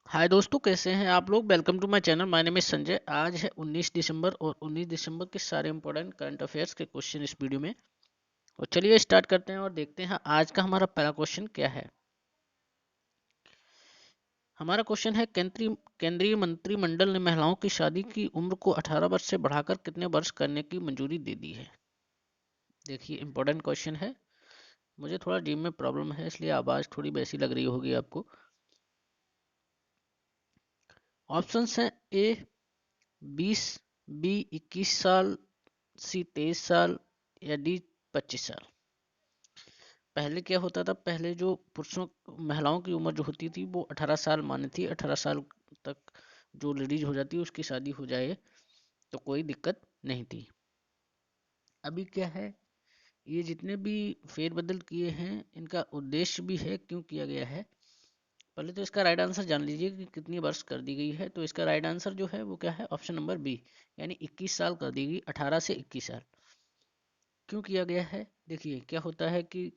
हाय दोस्तों, कैसे हैं आप लोग। Welcome to my channel. My name is Sanjay. आज है 19 दिसंबर और 19 दिसंबर के सारे इंपॉर्टेंट करंट अफेयर्स के क्वेश्चन इस वीडियो में। और चलिए स्टार्ट करते हैं और देखते हैं आज का हमारा पहला क्वेश्चन क्या है। हमारा क्वेश्चन है, केंद्रीय मंत्रिमंडल ने महिलाओं की शादी की उम्र को 18 वर्ष से बढ़ाकर कितने वर्ष करने की मंजूरी दे दी है। देखिए, इंपॉर्टेंट क्वेश्चन है। मुझे थोड़ा ड्रीम में प्रॉब्लम है, इसलिए आवाज़ थोड़ी वैसी लग रही होगी आपको। ऑप्शंस हैं: ए 20, बी 21 साल, सी 23 साल, या डी 25 साल। पहले क्या होता था, पहले जो पुरुषों महिलाओं की उम्र जो होती थी वो 18 साल मानी थी। 18 साल तक जो लेडीज हो जाती है उसकी शादी हो जाए तो कोई दिक्कत नहीं थी। अभी क्या है, ये जितने भी फेरबदल किए हैं इनका उद्देश्य भी है, क्यों किया गया है। पहले तो इसका राइट आंसर जान लीजिए कि कितनी वर्ष कर दी गई है। तो इसका राइट आंसर जो है वो क्या है, ऑप्शन नंबर बी, यानी 21 साल कर दी गई, 18 से 21 साल। क्यों किया गया है, देखिए क्या होता है कि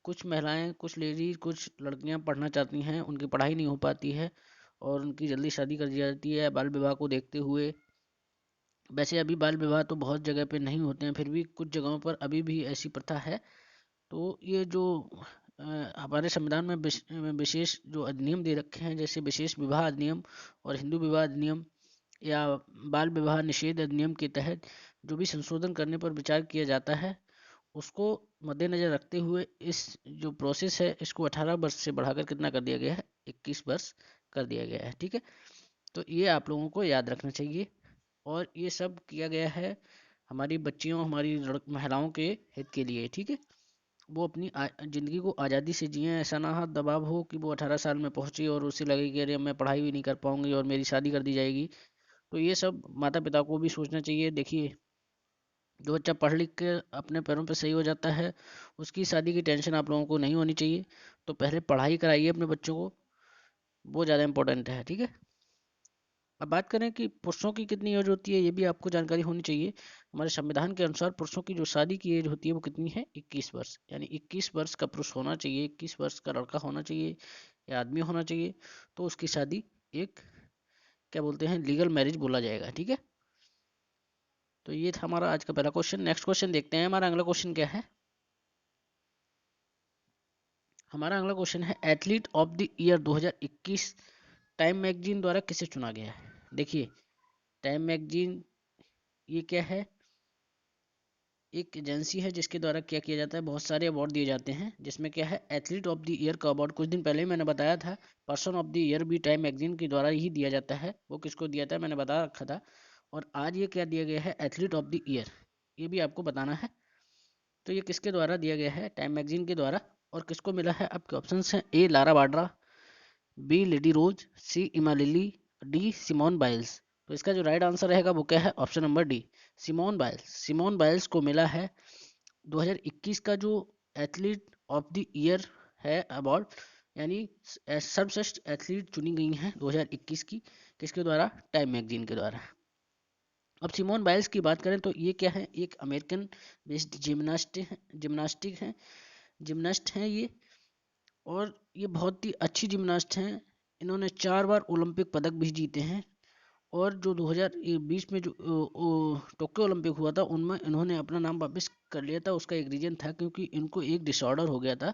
कुछ महिलाएं, कुछ लेडीज, कुछ लड़कियां पढ़ना चाहती हैं, उनकी पढ़ाई नहीं हो पाती है और उनकी जल्दी शादी कर दी जाती है बाल विवाह को देखते हुए। वैसे अभी बाल विवाह तो बहुत जगह पे नहीं होते हैं, फिर भी कुछ जगहों पर अभी भी ऐसी प्रथा है। तो ये जो हमारे संविधान में विशेष जो अधिनियम दे रखे हैं, जैसे विशेष विवाह अधिनियम और हिंदू विवाह अधिनियम या बाल विवाह निषेध अधिनियम के तहत जो भी संशोधन करने पर विचार किया जाता है, उसको मद्देनजर रखते हुए इस जो प्रोसेस है इसको 18 वर्ष से बढ़ाकर कितना कर दिया गया है, 21 वर्ष कर दिया गया है। ठीक है, तो ये आप लोगों को याद रखना चाहिए। और ये सब किया गया है हमारी बच्चियों, हमारी महिलाओं के हित के लिए। ठीक है, वो अपनी ज़िंदगी को आज़ादी से जिए। ऐसा ना हो, दबाव हो कि वो 18 साल में पहुंची और उसे लगे कि अरे मैं पढ़ाई भी नहीं कर पाऊंगी और मेरी शादी कर दी जाएगी। तो ये सब माता पिता को भी सोचना चाहिए। देखिए, जो बच्चा पढ़ लिख के अपने पैरों पे सही हो जाता है उसकी शादी की टेंशन आप लोगों को नहीं होनी चाहिए। तो पहले पढ़ाई कराइए अपने बच्चों को, वो ज़्यादा इंपॉर्टेंट है। ठीक है, अब बात करें कि पुरुषों की कितनी एज होती है, ये भी आपको जानकारी होनी चाहिए। हमारे संविधान के अनुसार पुरुषों की जो शादी की एज होती है वो कितनी है, 21 वर्ष। यानी 21 वर्ष का पुरुष होना चाहिए, 21 वर्ष का लड़का होना चाहिए या आदमी होना चाहिए, तो उसकी शादी एक, क्या बोलते हैं, लीगल मैरिज बोला जाएगा। ठीक है, तो ये था हमारा आज का पहला क्वेश्चन। नेक्स्ट क्वेश्चन देखते हैं, हमारा अगला क्वेश्चन क्या है। हमारा अगला क्वेश्चन है, athlete of the year 2021 time magazine द्वारा किसे चुना गया है। देखिए, टाइम मैगजीन ये क्या है, एक एजेंसी है जिसके द्वारा क्या किया जाता है, बहुत सारे अवार्ड दिए जाते हैं, जिसमें क्या है, एथलीट ऑफ द ईयर का अवार्ड कुछ दिन पहले ही मैंने बताया था। पर्सन ऑफ द ईयर भी टाइम मैगजीन के द्वारा ही दिया जाता है। वो किसको दिया था मैंने बता रखा था। और आज ये क्या दिया गया है, एथलीट ऑफ द ईयर, ये भी आपको बताना है। तो ये किसके द्वारा दिया गया है, टाइम मैगजीन के द्वारा। और किसको मिला है, आपके ऑप्शन हैं: ए लारा बाड्रा, बी लेडी रोज, सी इमा लिली, डी सिमोन बाइल्स। तो इसका जो राइट आंसर रहेगा वो क्या है, option number D, Simone Biles. Simone Biles को मिला है 2021 का जो एथलीट ऑफ द ईयर है अवार्ड, यानी सर्वश्रेष्ठ एथलीट चुनी गई हैं 2021 की, किसके द्वारा, टाइम मैगजीन के द्वारा। अब सिमोन बाइल्स की बात करें तो ये क्या है, एक अमेरिकन बेस्ड जिम्नास्टिक हैं, जिम्नास्ट हैं ये। और ये बहुत ही अच्छी जिम्नास्ट हैं। इन्होंने 4 बार ओलंपिक पदक भी जीते हैं। और जो 2020 में जो टोक्यो ओलंपिक हुआ था उनमें इन्होंने अपना नाम वापस कर लिया था। उसका एक रीजन था क्योंकि इनको एक डिसऑर्डर हो गया था,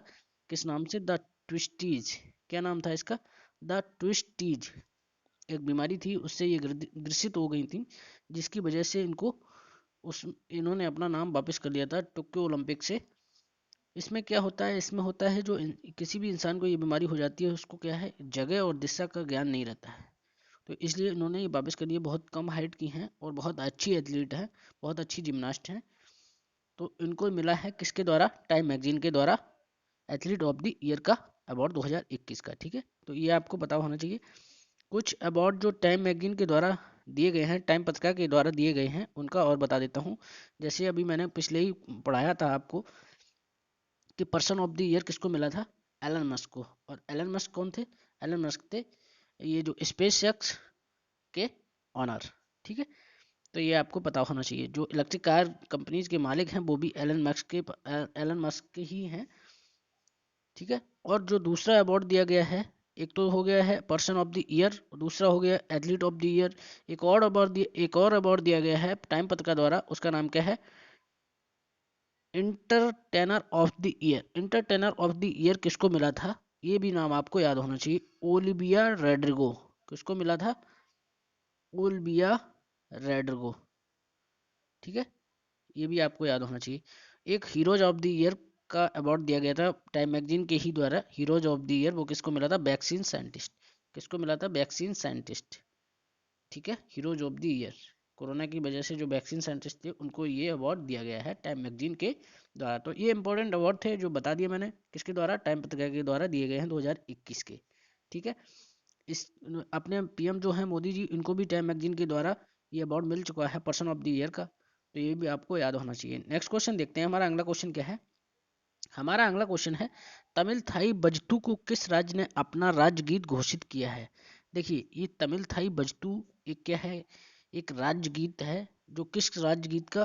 किस नाम से, द ट्विस्टीज। क्या नाम था इसका, द ट्विस्टीज। एक बीमारी थी, उससे ये ग्रसित हो गई थी, जिसकी वजह से इनको उस इन्होंने अपना नाम वापस कर लिया था टोक्यो ओलंपिक से। इसमें क्या होता है, इसमें होता है जो किसी भी इंसान को ये बीमारी हो जाती है उसको क्या है, जगह और दिशा का ज्ञान नहीं रहता है। तो इसलिए इन्होंने ये वापस कर लिए। बहुत कम हाइट की हैं और बहुत अच्छी एथलीट हैं, बहुत अच्छी जिम्नास्ट हैं। तो इनको मिला है किसके द्वारा, टाइम मैगजीन के द्वारा, एथलीट ऑफ द ईयर का अवार्ड 2021 का। ठीक है, तो ये आपको पता होना चाहिए। कुछ अवार्ड जो टाइम मैगजीन के द्वारा दिए गए हैं, टाइम पत्रिका के द्वारा दिए गए हैं, उनका और बता देता हूँ। जैसे अभी मैंने पिछले ही पढ़ाया था आपको कि पर्सन ऑफ द ईयर किसको मिला था, एलन मस्क को। और एलन मस्क कौन थे, एलन मस्क थे ये जो स्पेस एक्स के ऑनर। ठीक है, तो ये आपको पता होना चाहिए। जो इलेक्ट्रिक कार कंपनीज के मालिक हैं वो भी एलन मस्क के ही हैं। ठीक है, और जो दूसरा अवार्ड दिया गया है एक तो हो गया है पर्सन ऑफ द ईयर, दूसरा हो गया एथलीट ऑफ द ईयर। एक और अवार्ड दिया गया है टाइम पत्रिका द्वारा, उसका नाम क्या है? Entertainer of the year. Entertainer of the year किसको मिला था? ये भी नाम आपको याद होना चाहिए, ओलिविया रेड्रिगो। किसको मिला था? ओलिविया रेड्रिगो। ठीक है, ये भी आपको याद होना चाहिए। एक हीरोज ऑफ द ईयर का अवार्ड दिया गया था टाइम मैगजीन के ही द्वारा, हीरोज ऑफ द ईयर, वो किसको मिला था? Vaccine scientist. किसको मिला था? Vaccine scientist. ठीक है, heroes of the year, corona की वजह से जो वैक्सीन साइंटिस्ट थे उनको ये अवार्ड दिया गया है टाइम मैगजीन के द्वारा। तो ये इंपॉर्टेंट अवार्ड थे जो बता दिए मैंने, किसके द्वारा? टाइम पत्रिका के द्वारा दिए गए हैं 2021 के। ठीक है, इस अपने पीएम जो है मोदी जी, इनको भी टाइम मैगजीन के द्वारा ये अवार्ड मिल चुका है पर्सन ऑफ द ईयर का। तो ये भी आपको याद होना चाहिए। नेक्स्ट क्वेश्चन देखते हैं, हमारा अगला क्वेश्चन क्या है? हमारा अगला क्वेश्चन है, तमिल थाई बजटू को किस राज्य ने अपना राज्यगीत घोषित किया है? देखिए, ये तमिल थाई बजटू एक क्या है? एक राज्य गीत है, जो किस राज्य गीत का,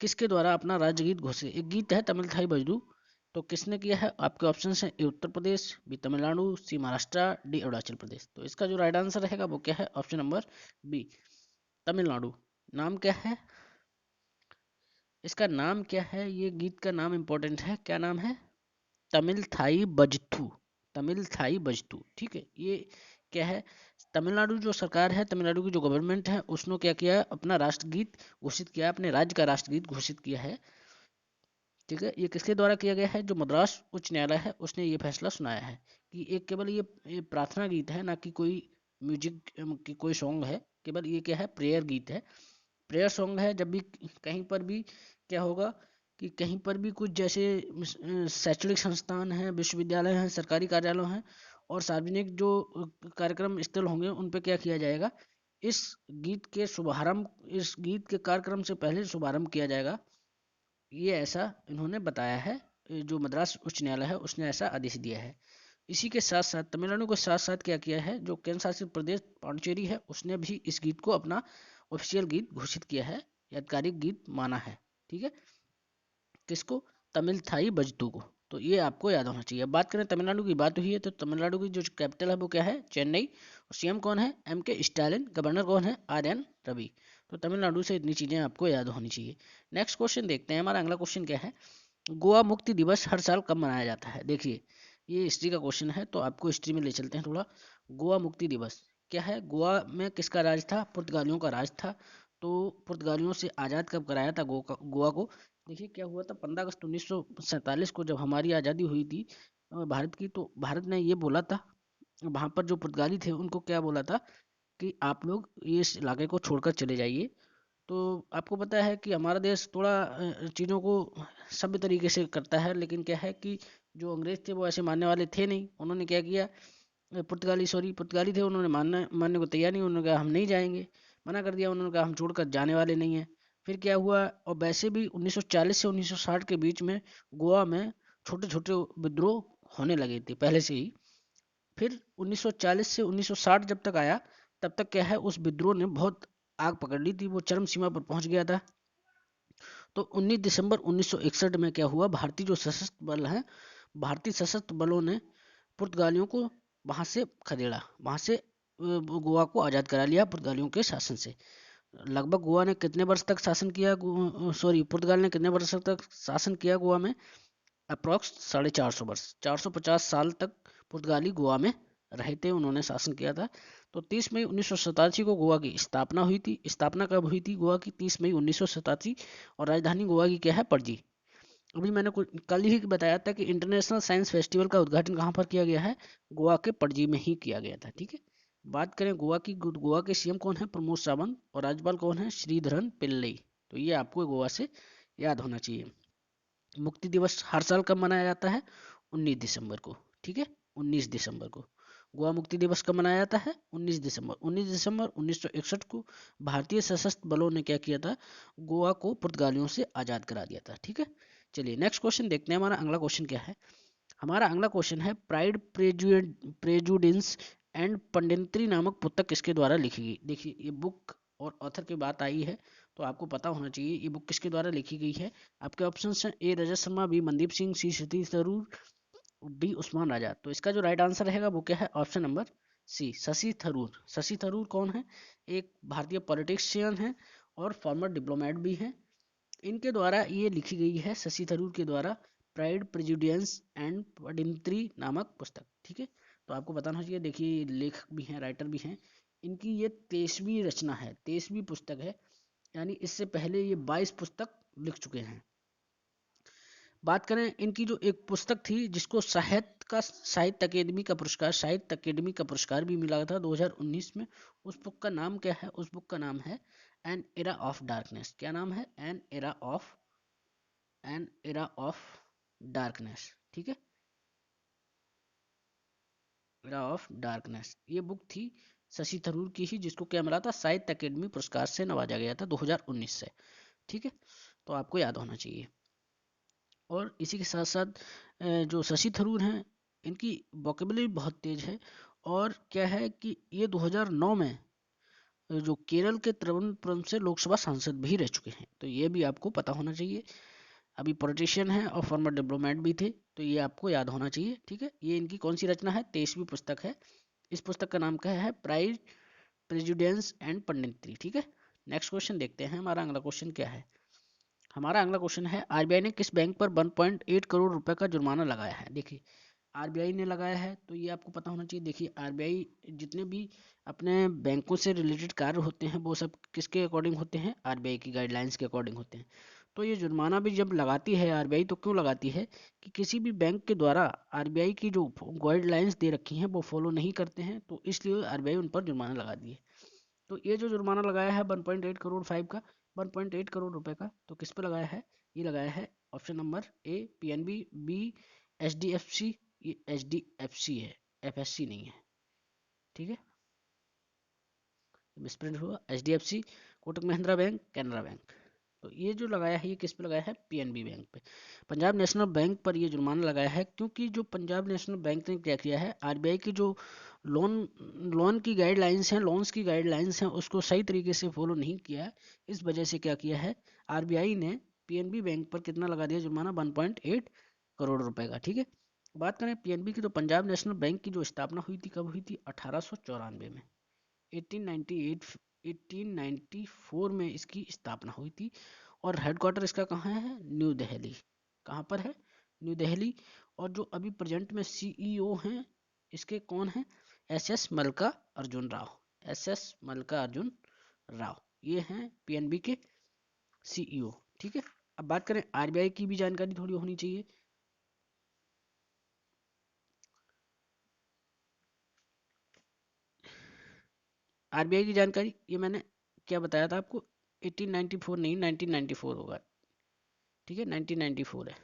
किसके द्वारा अपना राज्य गीत घोषित, एक गीत है तमिल थाई बजटू। तो किसने किया है? आपके ऑप्शन हैं A Uttar Pradesh, B Tamil Nadu, C Maharashtra, D Arunachal Pradesh. तो इसका जो राइट आंसर रहेगा वो क्या है? Option number B, Tamil Nadu. नाम क्या है इसका? नाम क्या है? ये गीत का नाम इंपॉर्टेंट है, क्या नाम है? तमिल थाई बजथू। तमिल थाई बजतू। ठीक है, ये क्या है? तमिलनाडु जो सरकार है, तमिलनाडु की जो गवर्नमेंट है, उसने क्या किया है? अपना राष्ट्रगीत घोषित किया, अपने राज्य का राष्ट्रगीत घोषित किया है। ठीक है, ये किसके द्वारा किया गया है? जो मद्रास उच्च न्यायालय है उसने ये फैसला सुनाया है कि एक केवल ये प्रार्थना गीत है, ना कि कोई म्यूजिक की कोई सॉन्ग है। केवल ये क्या है? प्रेयर गीत है, प्रेयर सॉन्ग है। जब भी कहीं पर भी क्या होगा कि कहीं पर भी कुछ जैसे शैक्षणिक संस्थान हैं, विश्वविद्यालय हैं, सरकारी कार्यालय हैं और सार्वजनिक जो कार्यक्रम स्थल होंगे, उन पे क्या किया जाएगा? इस गीत के शुभारंभ, इस गीत के कार्यक्रम से पहले शुभारंभ किया जाएगा। ये ऐसा इन्होंने बताया है, जो मद्रास उच्च न्यायालय है उसने ऐसा आदेश दिया है। इसी के साथ साथ तमिलनाडु के साथ साथ क्या किया है? जो केंद्र शासित प्रदेश पांडिचेरी है, उसने भी इस गीत को अपना ऑफिशियल गीत घोषित किया है, आधिकारिक गीत माना है। ठीक है, किसको? तमिल थाई बजतू को। तो ये आपको याद होना चाहिए। अब बात करें, तमिलनाडु की बात हुई है तो तमिलनाडु की जो कैपिटल है वो क्या है? चेन्नई। और सीएम कौन है? एम के स्टालिन। गवर्नर कौन है? R N Ravi. तो तमिलनाडु से इतनी चीज़ें आपको याद होनी चाहिए। नेक्स्ट क्वेश्चन देखते हैं, हमारा अगला क्वेश्चन क्या है? गोवा मुक्ति दिवस हर साल कब मनाया जाता है? देखिए, ये हिस्ट्री का क्वेश्चन है तो आपको हिस्ट्री में ले चलते हैं थोड़ा। गोवा मुक्ति दिवस क्या है? गोवा में किसका राज था? पुर्तगालियों का राज था। तो पुर्तगालियों से आज़ाद कब कराया था गोवा को? देखिए, क्या हुआ था, 15 अगस्त 1947 को जब हमारी आज़ादी हुई थी भारत की, तो भारत ने ये बोला था, वहाँ पर जो पुर्तगाली थे उनको क्या बोला था कि आप लोग ये इस इलाके को छोड़कर चले जाइए। तो आपको पता है कि हमारा देश थोड़ा चीज़ों को सभ्य तरीके से करता है, लेकिन क्या है कि जो अंग्रेज थे वो ऐसे मानने वाले थे नहीं। उन्होंने क्या किया, पुर्तगाली थे, उन्होंने मानने को तैयार नहीं। उन्होंने कहा हम नहीं जाएंगे, मना कर दिया। उन्होंने कहा हम छोड़कर जाने वाले नहीं हैं। फिर क्या हुआ, और वैसे भी 1940 से 1960 के बीच में गोवा में छोटे छोटे विद्रोह होने लगे थे पहले से ही। फिर 1940 से 1960 जब तक आया, तब तक क्या है, उस विद्रोह ने बहुत आग पकड़ ली थी, वो चरम सीमा पर पहुंच गया था। तो 19 दिसंबर 1961 में क्या हुआ, भारतीय जो सशस्त्र बल हैं, भारतीय सशस्त्र बलों ने पुर्तगालियों को वहां से खदेड़ा, वहां से गोवा को आज़ाद करा लिया पुर्तगालियों के शासन से। लगभग गोवा ने कितने वर्ष तक शासन किया, सॉरी, पुर्तगाल ने कितने वर्ष तक शासन किया गोवा में? अप्रॉक्स 450 वर्ष, 450 साल तक पुर्तगाली गोवा में रहे थे, उन्होंने शासन किया था। तो 30 मई 1987 को गोवा की स्थापना हुई थी। स्थापना कब हुई थी गोवा की? 30 मई 1987। और राजधानी गोवा की क्या है? पणजी। अभी मैंने कल ही बताया था कि इंटरनेशनल साइंस फेस्टिवल का उद्घाटन कहाँ पर किया गया है? गोवा के पणजी में ही किया गया था। ठीक है, बात करें गोवा की, गोवा के सीएम कौन है? प्रमोद सावंत। और राज्यपाल कौन है? श्रीधरन पिल्लई। तो ये आपको गोवा से याद होना चाहिए। मुक्ति दिवस हर साल कब मनाया जाता है? 19 दिसंबर को। ठीक है, 19 दिसंबर को गोवा मुक्ति दिवस कब मनाया जाता है? 19 दिसंबर। 19 दिसंबर 1961 को भारतीय सशस्त्र बलों ने क्या किया था? गोवा को पुर्तगालियों से आज़ाद करा दिया था। ठीक है, चलिए नेक्स्ट क्वेश्चन देखते हैं, हमारा अगला क्वेश्चन क्या है? हमारा अगला क्वेश्चन है, प्राइड प्रेजुडिस एंड पंडितरी नामक पुस्तक किसके द्वारा लिखी गई? देखिए, ये बुक और ऑथर की बात आई है तो आपको पता होना चाहिए ये बुक किसके द्वारा लिखी गई है। आपके ऑप्शन हैं A Rajat Sharma, B Mandeep Singh, C Satish Tharoor D Usman Raja. तो इसका जो राइट आंसर रहेगा वो क्या है, option number C, Shashi Tharoor. Shashi Tharoor कौन है, एक भारतीय पॉलिटिशियन है और फॉर्मर डिप्लोमेट भी हैं। इनके द्वारा ये लिखी गई है, शशि थरूर के द्वारा, प्राइड प्रेजुडियंस एंड पडिंत्री नामक पुस्तक। ठीक है, तो आपको बताना चाहिए, देखिए लेखक भी हैं, राइटर भी हैं। इनकी ये 23वीं रचना है, 23वीं पुस्तक है, यानी इससे पहले ये 22 पुस्तक लिख चुके हैं। बात करें इनकी जो एक पुस्तक थी जिसको साहित्य अकेडमी का पुरस्कार भी मिला था 2019 में, उस बुक का नाम क्या है, उस बुक का नाम है एन एरा ऑफ डार्कनेस। क्या नाम है, एन एरा ऑफ डार्कनेस। ठीक है, एरा ऑफ डार्कनेस, ये बुक थी शशि थरूर की ही, जिसको क्या मिला था, साहित्य अकेडमी पुरस्कार से नवाजा गया था 2019 से। ठीक है, तो आपको याद होना चाहिए। और इसी के साथ साथ जो शशि थरूर हैं, इनकी वोकेबलरी बहुत तेज है। और क्या है कि ये 2009 में जो केरल के त्रिवेंद्रपुरम से लोकसभा सांसद भी रह चुके हैं, तो ये भी आपको पता होना चाहिए। अभी पॉलिटिशियन है और फॉर्मर डिप्लोमेट भी थे, तो ये आपको याद होना चाहिए। ठीक है, ये इनकी कौन सी रचना है, 23वीं पुस्तक है। इस पुस्तक का नाम क्या है, प्राइड प्रेजुडेंस एंड पंडितरी। ठीक है, नेक्स्ट क्वेश्चन देखते हैं, हमारा अगला क्वेश्चन क्या है। हमारा अगला क्वेश्चन है, आरबीआई ने किस बैंक पर 1.8 करोड़ रुपए का जुर्माना लगाया है। देखिए, आरबीआई ने लगाया है, तो ये आपको पता होना चाहिए। देखिए, आरबीआई जितने भी अपने बैंकों से रिलेटेड कार्य होते हैं वो सब किसके अकॉर्डिंग होते हैं, आरबीआई की गाइडलाइंस के अकॉर्डिंग होते हैं। तो ये जुर्माना भी जब लगाती है आरबीआई, तो क्यों लगाती है, कि किसी भी बैंक के द्वारा आरबीआई की जो गाइडलाइंस दे रखी हैं वो फॉलो नहीं करते हैं, तो इसलिए आरबीआई उन पर जुर्माना लगा दी है। तो ये जो जुर्माना लगाया है 1.8 करोड़ 5 का, 1.8 करोड़ रुपए का, तो किस पे लगाया है, ये लगाया है option number A PNB, B HDFC, ये एचडीएफसी है, एफएससी नहीं है। ठीक है, मिसप्रिंट हुआ, HDFC, Kotak Mahindra bank, Canara bank. तो ये जो लगाया है ये किस पे लगाया है, पीएनबी बैंक पे, पंजाब नेशनल बैंक पर ये जुर्माना लगाया है, क्योंकि जो पंजाब नेशनल बैंक ने क्या किया है, आरबीआई की जो लोन लोन की गाइडलाइंस हैं, लोन्स की गाइडलाइंस हैं, उसको सही तरीके से फॉलो नहीं किया है। इस वजह से क्या किया है, आरबीआई ने पीएनबी बैंक पर कितना लगा दिया जुर्माना, 1.8 करोड़ रुपए का। ठीक है, बात करें पीएनबी की, तो पंजाब नेशनल बैंक की जो स्थापना हुई थी, कब हुई थी, 1894 में, 1898 1894 में इसकी स्थापना हुई थी। और हेडक्वार्टर इसका कहाँ है, न्यू दिल्ली। कहाँ पर है, न्यू दिल्ली। और जो अभी प्रेजेंट में सीईओ हैं इसके कौन है, S S Malka Arjun Rao, S S Malka Arjun Rao, ये हैं पीएनबी के सीईओ। ठीक है, अब बात करें आरबीआई की भी जानकारी थोड़ी होनी चाहिए। आरबीआई की जानकारी, ये मैंने क्या बताया था आपको, 1894 नहीं, 1994 होगा। ठीक है, 1994 है।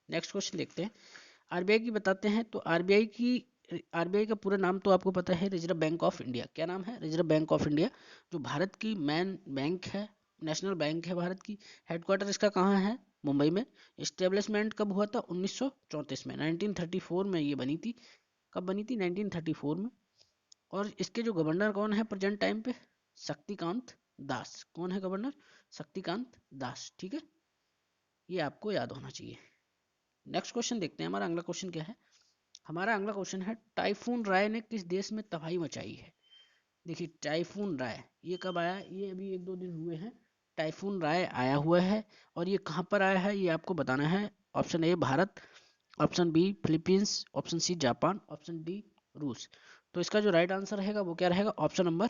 नेक्स्ट क्वेश्चन देखते हैं, आरबीआई की बताते हैं। तो आरबीआई का पूरा नाम तो आपको पता है, रिजर्व बैंक ऑफ इंडिया। क्या नाम है, रिजर्व बैंक ऑफ इंडिया, जो भारत की मेन बैंक है, नेशनल बैंक है भारत की। हेडक्वार्टर इसका कहाँ है, मुंबई में। इस्टेब्लिशमेंट कब हुआ था, 1934 में, 1934 में ये बनी थी। कब बनी थी, 1934 में। और इसके जो गवर्नर कौन है प्रेजेंट टाइम पे, शक्तिकांत दास। कौन है गवर्नर, शक्तिकांत दास। ठीक है, ये आपको याद होना चाहिए। नेक्स्ट क्वेश्चन देखते हैं, हमारा अगला क्वेश्चन क्या है। हमारा अगला क्वेश्चन है, टाइफून राय ने किस देश में तबाही मचाई है। देखिए, टाइफून राय ये कब आया, ये अभी 1-2 दिन हुए हैं, टाइफून राय आया हुआ है। और ये कहाँ पर आया है, ये आपको बताना है। Option A Bharat, option B Philippines, option C Japan, option D रूस। तो इसका जो राइट आंसर रहेगा वो क्या रहेगा, option number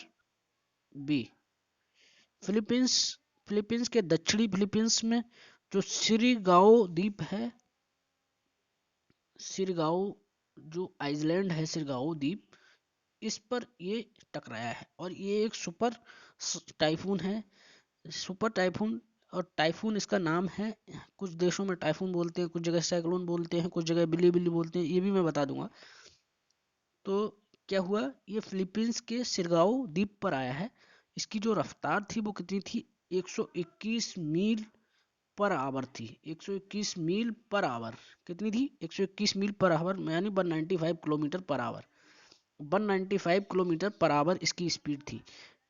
B, Philippines. Philippines के दक्षिणी फिलीपींस में जो सिरिगाओ द्वीप है, सिरगाओ, जो आइसलैंड है, सिरगाओ द्वीप, इस पर ये टकराया है। और ये एक सुपर टाइफून है, सुपर टाइफून। और टाइफून इसका नाम है, कुछ देशों में टाइफून बोलते हैं, कुछ जगह साइक्लोन बोलते हैं, कुछ जगह बिल्ली बिल्ली बोलते हैं, ये भी मैं बता दूंगा। तो क्या हुआ, ये फिलीपींस के सिरगाओ द्वीप पर आया है। इसकी जो रफ्तार थी वो कितनी थी, 121 मील पर आवर थी, 121 मील पर आवर। कितनी थी, 121 मील पर आवर, यानी 195 kilometre per hour, 195 kilometre per hour इसकी स्पीड थी।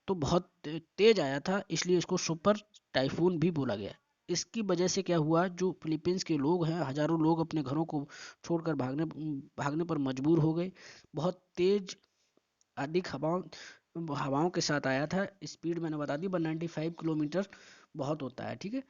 तो बहुत तेज आया था, इसलिए इसको सुपर टाइफून भी बोला गया। इसकी वजह से क्या हुआ, जो फिलीपींस के लोग हैं, हजारों लोग अपने घरों को छोड़कर भागने भागने पर मजबूर हो गए। बहुत तेज अधिक हवाओं के साथ आया था। स्पीड मैंने बता दी 195 किलोमीटर बहुत होता है, ठीक है।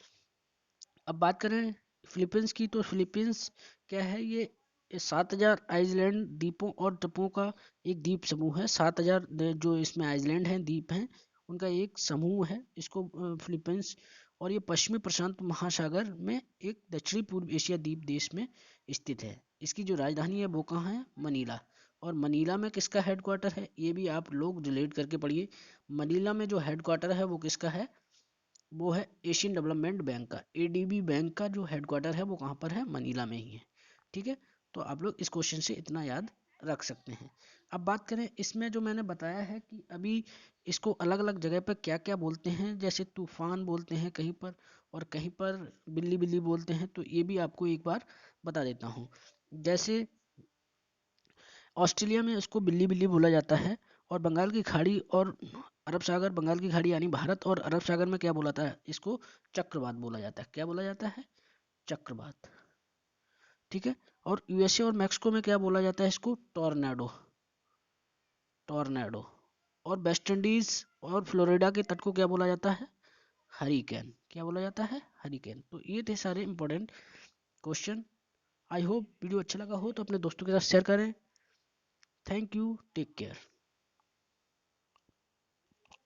अब बात करें फिलीपींस की, तो फिलीपींस क्या है, ये 7,000 आइलैंड द्वीपों और टापुओं का एक द्वीप समूह है। 7,000 जो इसमें आइलैंड हैं, द्वीप हैं, उनका एक समूह है इसको फिलीपींस। और ये पश्चिमी प्रशांत महासागर में एक दक्षिणी पूर्व एशिया द्वीप देश में स्थित है। इसकी जो राजधानी है वो कहाँ है, मनीला। और मनीला में किसका हेडक्वार्टर है, ये भी आप लोग रिलेट करके पढ़िए। मनीला में जो हेडक्वार्टर है वो किसका है, वो है एशियन डेवलपमेंट बैंक का। एडीबी बैंक का जो हेडक्वार्टर है वो कहाँ पर है, मनीला में ही है, ठीक है। तो आप लोग इस क्वेश्चन से इतना याद रख सकते हैं। अब बात करें इसमें जो मैंने बताया है कि अभी इसको अलग अलग जगह पर क्या क्या बोलते हैं, जैसे तूफान बोलते हैं कहीं पर, और कहीं पर बिल्ली बिल्ली बोलते हैं, तो ये भी आपको एक बार बता देता हूँ। जैसे ऑस्ट्रेलिया में इसको बिल्ली बिल्ली बोला जाता है। और बंगाल की खाड़ी और अरब सागर, बंगाल की खाड़ी यानी भारत और अरब सागर में क्या बोला जाता है, इसको चक्रवात बोला जाता है। क्या बोला जाता है, चक्रवात, ठीक है। और यूएसए और मैक्सिको में क्या बोला जाता है, इसको टॉर्नेडो, टॉर्नेडो। और वेस्ट इंडीज और फ्लोरिडा के तट को क्या बोला जाता है, हरिकेन। क्या बोला जाता है, हरिकेन। तो ये थे सारे important question. I hope video अच्छा लगा हो तो अपने दोस्तों के साथ शेयर करें। Thank you, take care.